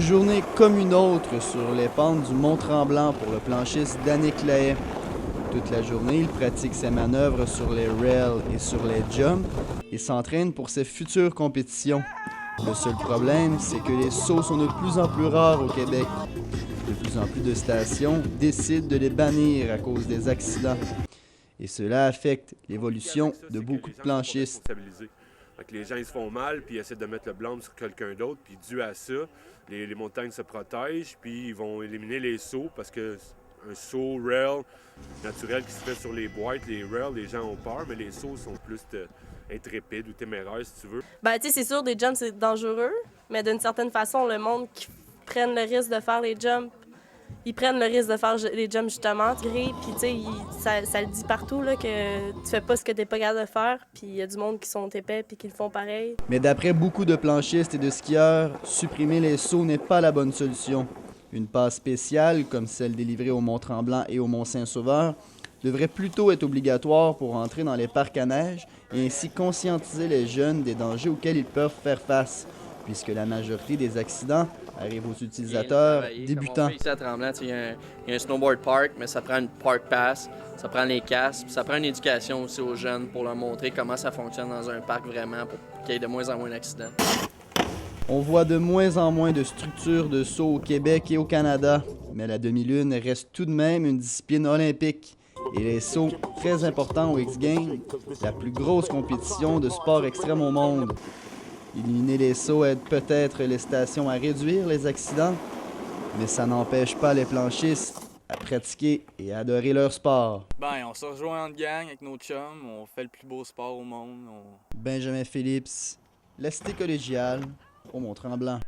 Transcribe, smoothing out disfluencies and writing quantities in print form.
journée comme une autre sur les pentes du Mont-Tremblant pour le planchiste Danick Lahaye. Toute la journée, il pratique ses manœuvres sur les rails et sur les jumps et s'entraîne pour ses futures compétitions. Le seul problème, c'est que les sauts sont de plus en plus rares au Québec. De plus en plus de stations décident de les bannir à cause des accidents. Et cela affecte l'évolution de beaucoup de planchistes. Donc, les gens ils se font mal, puis ils essaient de mettre le blâme sur quelqu'un d'autre, puis dû à ça, les montagnes se protègent, puis ils vont éliminer les sauts parce que un saut rail naturel qui se fait sur les boîtes, les rails, les gens ont peur, mais les sauts sont plus intrépides ou téméraires, si tu veux. Ben, tu sais, c'est sûr, des jumps, c'est dangereux, mais d'une certaine façon, le monde qui prenne le risque de faire les jumps, ils prennent le risque de faire les jumps justement, puis tu sais, ça le dit partout là, que tu fais pas ce que t'es pas capable de faire, puis il y a du monde qui sont épais puis qui le font pareil. Mais d'après beaucoup de planchistes et de skieurs, supprimer les sauts n'est pas la bonne solution. Une passe spéciale, comme celle délivrée au Mont-Tremblant et au Mont-Saint-Sauveur, devrait plutôt être obligatoire pour entrer dans les parcs à neige et ainsi conscientiser les jeunes des dangers auxquels ils peuvent faire face, puisque la majorité des accidents arrivent aux utilisateurs débutants. Ici à Tremblant, il y a un snowboard park, mais ça prend une park pass, ça prend les casques, ça prend une éducation aussi aux jeunes pour leur montrer comment ça fonctionne dans un parc vraiment pour qu'il y ait de moins en moins d'accidents. On voit de moins en moins de structures de saut au Québec et au Canada, mais la demi-lune reste tout de même une discipline olympique. Et les sauts, très importants aux X-Games, la plus grosse compétition de sport extrême au monde. Éliminer les sauts aide peut-être les stations à réduire les accidents, mais ça n'empêche pas les planchistes à pratiquer et à adorer leur sport. Ben, on se rejoint en gang avec nos chums, on fait le plus beau sport au monde. Benjamin Phillips, la Cité collégiale, au Mont-Tremblant.